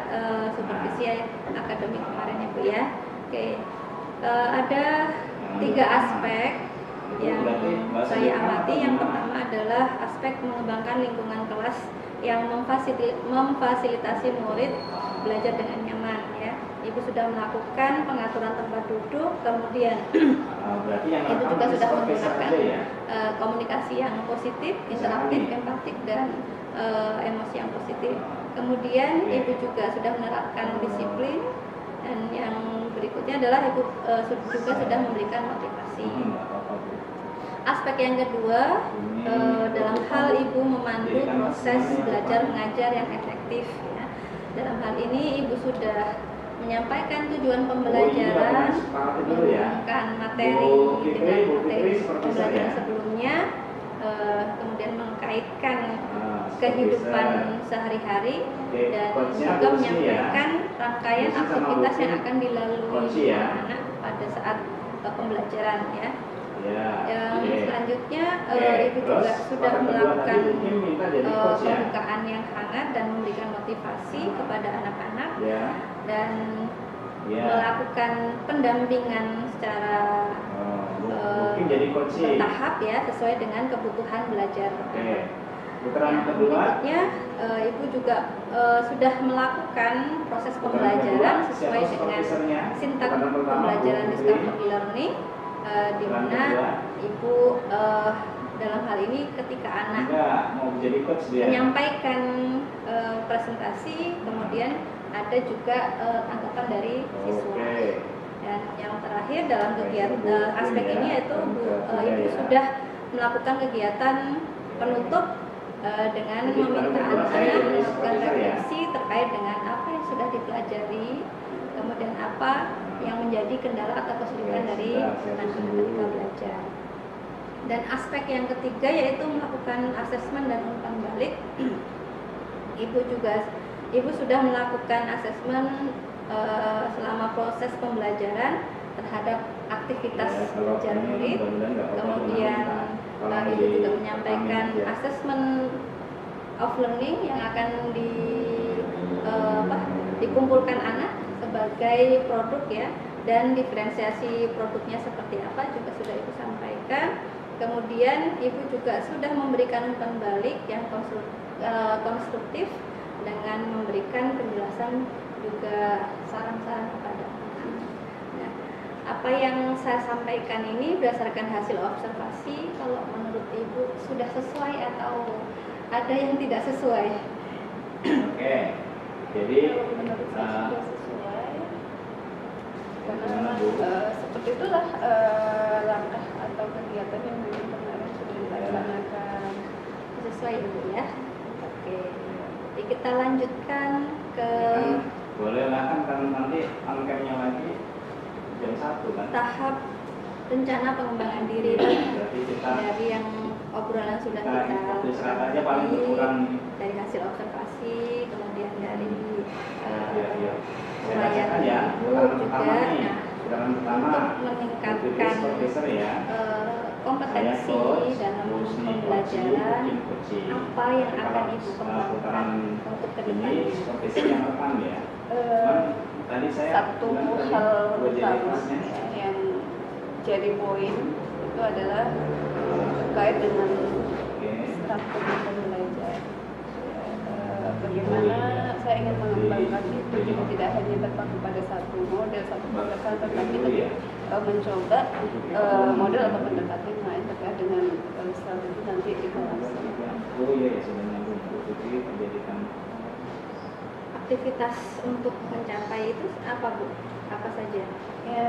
supervisi akademik kemarin ya Bu ya. Oke, ada 3 aspek yang saya amati. Yang pertama adalah aspek mengembangkan lingkungan kelas yang memfasilitasi murid belajar dengan nyaman ya. Ibu sudah melakukan pengaturan tempat duduk, kemudian itu juga sudah menggunakan komunikasi yang positif, interaktif, empatik, dan emosi yang positif. Kemudian Ibu juga sudah menerapkan disiplin, dan yang berikutnya adalah Ibu juga sudah memberikan motivasi. Aspek yang kedua, dalam hal Ibu memandu proses belajar mengajar yang efektif ya. Dalam hal ini Ibu sudah menyampaikan tujuan pembelajaran, menggunakan materi dengan materi pembelajaran sebelumnya, kemudian mengkaitkan kehidupan sehari-hari, dan juga menyampaikan rangkaian aktivitas yang akan dilalui anak pada saat pembelajaran ya. Yang selanjutnya Ibu juga sudah melakukan pembukaan yang hangat dan memberikan motivasi kepada anak-anak dan melakukan pendampingan secara bertahap ya, sesuai dengan kebutuhan belajar. Berikutnya Ibu juga sudah melakukan proses pembelajaran sesuai dengan sintak pembelajaran discovery learning, di mana Ibu dalam hal ini ketika anak menyampaikan presentasi, kemudian ada juga tanggapan dari siswa. Dan yang terakhir dalam kegiatan aspek ini yaitu Ibu sudah melakukan kegiatan penutup dengan meminta anak-anak melakukan refleksi terkait dengan apa yang sudah dipelajari, kemudian apa yang menjadi kendala atau kesulitan dari anak-anak ketika belajar. Dan aspek yang ketiga yaitu melakukan asesmen dan umpan balik. Ibu sudah melakukan asesmen selama proses pembelajaran terhadap aktivitas Ya, kalau belajar ini murid. mudah-mudahan nggak apa-apa, Kemudian kalau Ibu juga di- menyampaikan ya. assessment of learning yang akan dikumpulkan anak sebagai produk ya, dan diferensiasi produknya seperti apa juga sudah Ibu sampaikan. Kemudian Ibu juga sudah memberikan umpan balik yang konstruktif dengan memberikan penjelasan juga saran-saran kepada anak. Nah, apa yang saya sampaikan ini berdasarkan hasil observasi, kalau menurut Ibu sudah sesuai atau ada yang tidak sesuai? Oke, jadi Kalau menurut saya sudah sesuai, karena gimana, memang Bu? seperti itulah langkah atau kegiatan yang memang kemarin sudah dilaksanakan. Sesuai Ibu ya. Oke. Jadi kita lanjutkan ke Kan boleh lah kan nanti angkanya lagi jam 1 kan. tahap rencana pengembangan diri Berarti kita dari yang obrolan sudah kita istirahat aja paling lalui, berkurang. dari hasil observasi, kemudian dari Ya. Saya uraian bacakan ya. Ibu Ulangan juga. pertama nih. Nah, Ulangan pertama. untuk meningkatkan Profesor ya. kompetensi Coach, dalam Husni, pembelajaran, Coaching, Coaching. apa yang akan Ibu Kalau putaran kembangkan untuk ke ini depan? profesor yang rekam ya. Eh, Cuman tadi saya Satu bilang tadi, hal buat jadi utama kelasnya. yang jadi poin itu adalah terkait dengan Oke. struktur pembelajaran. Bagaimana saya ingin mengembangkan itu, jadi tidak hanya berpaku pada satu model, satu pendekatan, tetapi lebih mencoba model atau pendekatan lain terkait dengan strategi nanti di kelas. Oh iya ya sudah nyambung. Bu Putri menjadikan Aktivitas untuk mencapai itu apa Bu? Apa saja? Ya,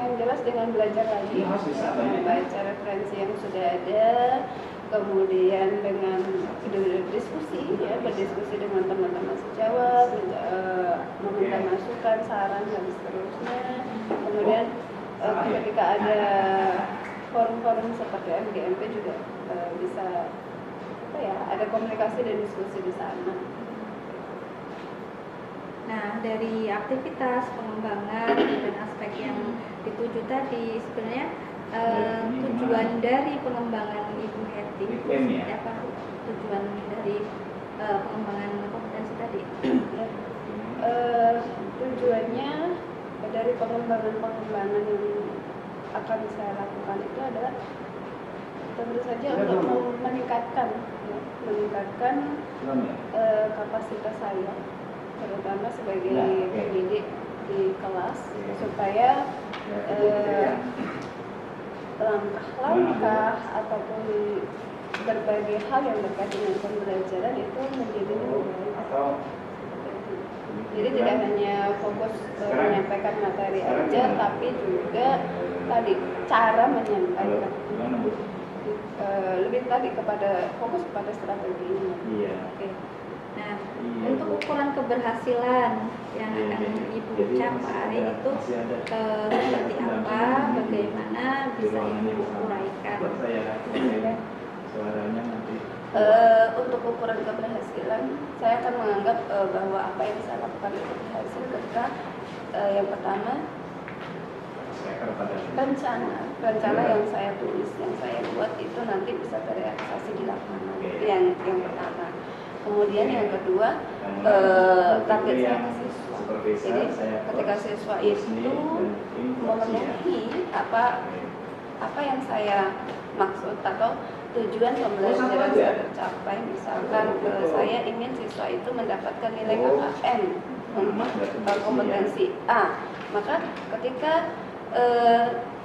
yang jelas dengan belajar lagi, Ini harus bisa banyak. membaca referensi yang sudah ada, kemudian dengan berdiskusi, ya, berdiskusi dengan teman-teman sejawat, meminta masukan, saran dan seterusnya. Kemudian ketika ada forum-forum seperti MGMP juga bisa ada komunikasi dan diskusi di sana. Nah, dari aktivitas pengembangan dan aspek yang dituju tadi, sebenarnya tujuan dari pengembangan Ibu Hetty Weekend ya? apa tujuan dari pengembangan kompetensi tadi? Tujuannya dari pengembangan yang akan saya lakukan itu adalah tentu saja untuk meningkatkan belum ya? kapasitas saya, terutama sebagai Ya, oke. pendidik di kelas, Oke. supaya Ya, kedua ya. langkah-langkah ataupun berbagai hal yang berkait dengan pembelajaran itu menjadi lebih baik. Atau Jadi tidak hanya fokus menyampaikan materi aja, tapi juga tadi cara Halo, menyampaikan. gimana Bu? Lebih tadi fokus kepada strateginya. Iya. Oke. Nah, Iya, untuk Bu. ukuran keberhasilan yang Iya, akan iya. Ibu Jadi capai itu masih ada seperti apa, bagaimana di bisa ruangannya Ibu di sana. uraikan? Buat saya suaranya nanti. Untuk ukuran keberhasilan, saya akan menganggap bahwa apa yang saya lakukan itu berhasil ketika yang pertama Speaker pada rencana yang saya tulis, yang saya buat itu nanti bisa terrealisasi di lapangan. Oke. Itu yang pertama. Kemudian yang kedua, target saya ke siswa. Jadi ketika siswa itu memenuhi apa yang saya maksud atau tujuan pembelajaran saya tercapai, misalkan saya ingin siswa itu mendapatkan nilai KKM untuk kompetensi A, maka ketika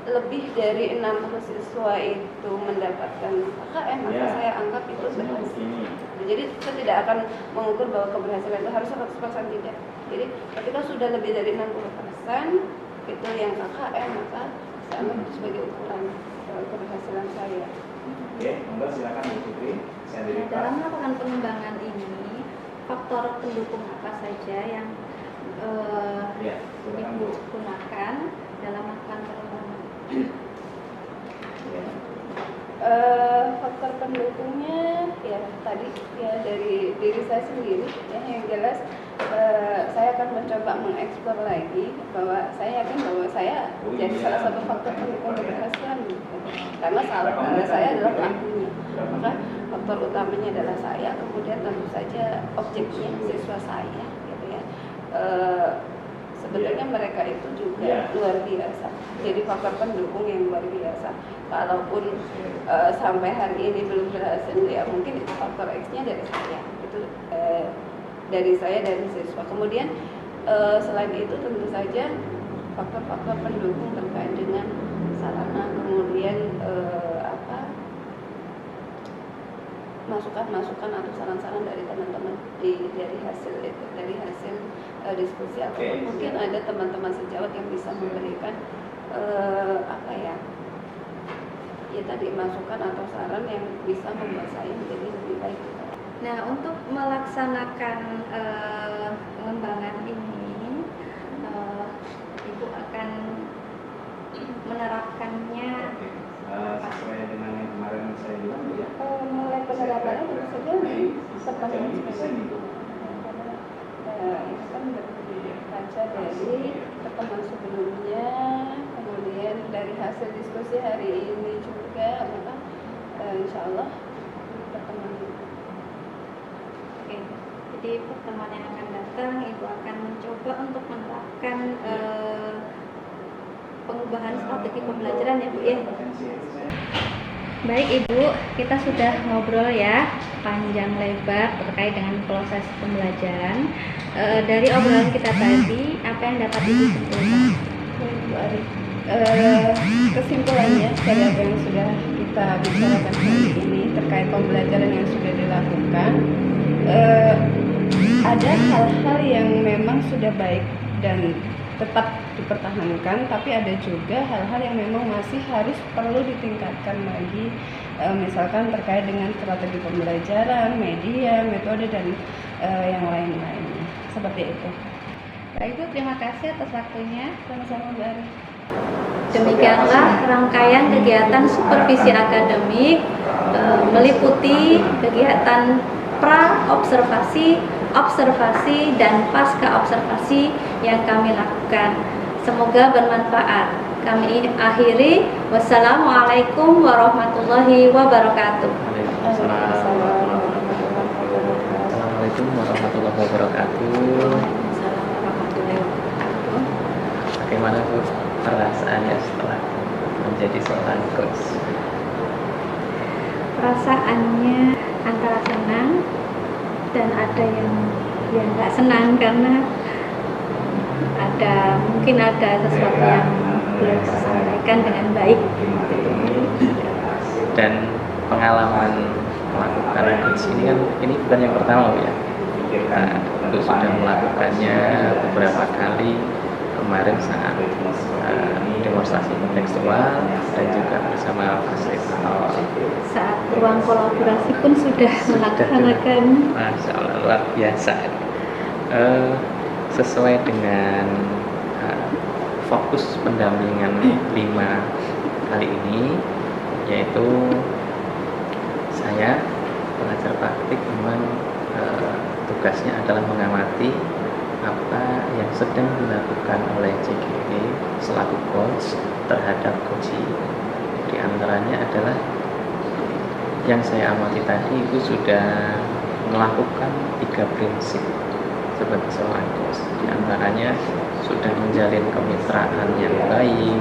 lebih dari 60 siswa itu mendapatkan KKM, maka saya anggap itu berhasil. Jadi saya tidak akan mengukur bahwa keberhasilan itu harus 100% tidak. Jadi ketika sudah lebih dari 60% itu yang KKM, maka saya anggap itu sebagai ukuran keberhasilan saya. Oke, monggo silakan Bu Putri. Saya Nah, diri dalam melakukan pengembangan ini, faktor pendukung apa saja yang Ya, silakan Ibu Bu. gunakan dalam melakukan pengembangan? Ya. Faktor pendukungnya Ya, tadi ya dari diri saya sendiri ya, yang jelas saya akan mencoba mengeksplor lagi bahwa saya yakin bahwa saya jadi salah satu faktor pendukung keberhasilan gitu. Karena saya adalah pelakunya, maka faktor utamanya adalah saya, kemudian tentu saja objeknya siswa saya gitu ya. Sebenarnya mereka itu juga luar biasa, jadi faktor pendukung yang luar biasa. Kalaupun sampai hari ini belum berhasil, ya mungkin itu faktor X-nya dari saya, itu dari saya dan siswa. Kemudian selain itu tentu saja faktor-faktor pendukung terkait dengan sarana, kemudian masukan-masukan atau saran-saran dari teman-teman dari hasil itu, dari hasil diskusi, ataupun mungkin ada teman-teman sejawat yang bisa memberikan ya tadi masukan atau saran yang bisa membuat saya menjadi lebih baik. Nah, untuk melaksanakan pengembangan ini, Ibu akan menerapkannya sesuai dengan yang kemarin saya bilang ya. Mulai penerapannya tentu saja tepat ini kan berkaca dari pertemuan sebelumnya, kemudian dari hasil diskusi hari ini juga, maka insya Allah pertemuan ini. Oke, jadi pertemuan yang akan datang, Ibu akan mencoba untuk menerapkan pengubahan strategi pembelajaran ya Bu ya. Baik Ibu, kita sudah ngobrol ya panjang lebar terkait dengan proses pembelajaran. Dari obrolan kita tadi, apa yang dapat Ibu simpulkan? Kesimpulannya dari apa yang sudah kita bicarakan hari ini terkait pembelajaran yang sudah dilakukan, ada hal-hal yang memang sudah baik dan tetap dipertahankan, tapi ada juga hal-hal yang memang masih harus perlu ditingkatkan lagi, misalkan terkait dengan strategi pembelajaran, media, metode, dan yang lain-lainnya, seperti itu. Baik Ibu, terima kasih atas waktunya. Sama-sama Mbak Ari. Demikianlah rangkaian kegiatan supervisi akademik meliputi kegiatan pra-observasi, observasi, dan pasca observasi yang kami lakukan. Semoga bermanfaat. Kami akhiri. Wassalamualaikum warahmatullahi wabarakatuh. Assalamualaikum warahmatullahi wabarakatuh. Bagaimana Bu perasaannya setelah menjadi seorang coach? Perasaannya antara senang dan ada yang nggak senang karena mungkin ada sesuatu yang belum disampaikan dengan baik. Dan pengalaman melakukan coach ini kan ini bukan yang pertama Bu ya. Itu sudah melakukannya beberapa kali kemarin saat demonstrasi kontekstual dan juga bersama fasilitator. Saat ruang kolaborasi pun sudah melaksanakan. Masya Allah, luar biasa. Sesuai dengan fokus pendampingan 5 kali ini, yaitu saya pengajar praktik memang tugasnya adalah mengamati apa yang sedang dilakukan oleh CGD selaku coach terhadap coaching. Di antaranya adalah yang saya amati tadi itu sudah melakukan 3 prinsip sebagai seorang coach. Di antaranya sudah menjalin kemitraan yang baik,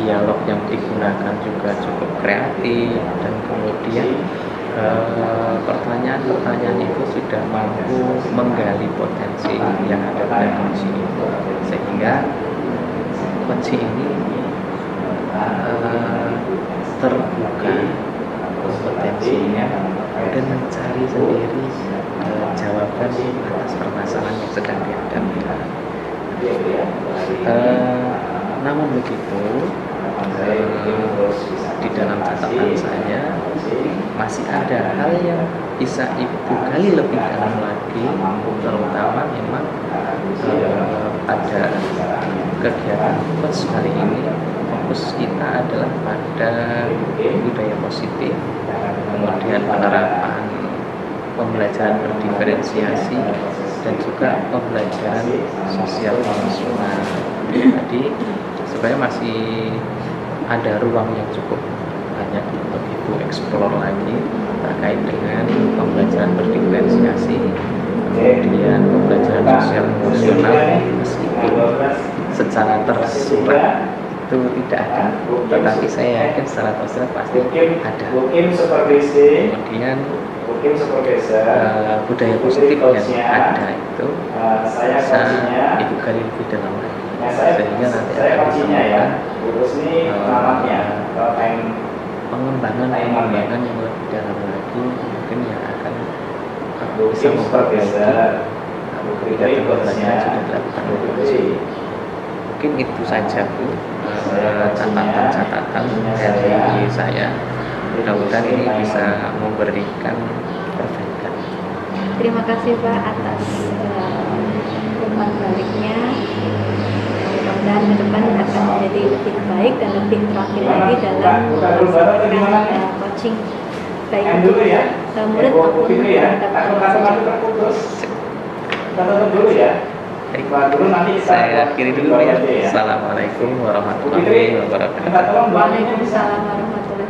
dialog yang digunakan juga cukup kreatif, dan kemudian pertanyaan-pertanyaan itu sudah mampu menggali potensi yang ada pada kunci itu, sehingga kunci ini terbuka kompetensinya dan mencari sendiri jawaban atas permasalahan yang sedang dihadapi. Namun begitu, di dalam catatan saya masih ada hal yang bisa Ibu gali lebih dalam lagi, terutama memang pada kegiatan coach kali ini fokus kita adalah pada budaya positif, kemudian penerapan pembelajaran berdiferensiasi dan juga pembelajaran sosial emosional. Jadi sebenarnya masih ada ruang yang cukup banyak untuk Ibu eksplor lagi terkait dengan pembelajaran berdiferensiasi, kemudian pembelajaran sosial emosional, meskipun secara tersurat itu tidak ada, tetapi saya yakin secara tersurat pasti ada. Kemudian budaya positif yang ada itu bisa Ibu gali lebih dalam lagi, sehingga nanti akan ditemukan pengembangan yang lebih dalam lagi, mungkin yang akan bisa memperbaiki kegiatan pembelajaran sudah dilakukan oleh. Mungkin itu saja Bu, catatan-catatan dari saya. Mudah-mudahan ini bisa memberikan perbaikan. Terima kasih Pak atas umpan baliknya. Mudah-mudahan ke depan akan menjadi lebih baik dan lebih terampil lagi dalam melaksanakan coaching baik untuk murid maupun terhadap Baik, saya akhiri dulu ya. Assalamualaikum warahmatullahi wabarakatuh. Waalaikumsalam warahmatullahi wabarakatuh.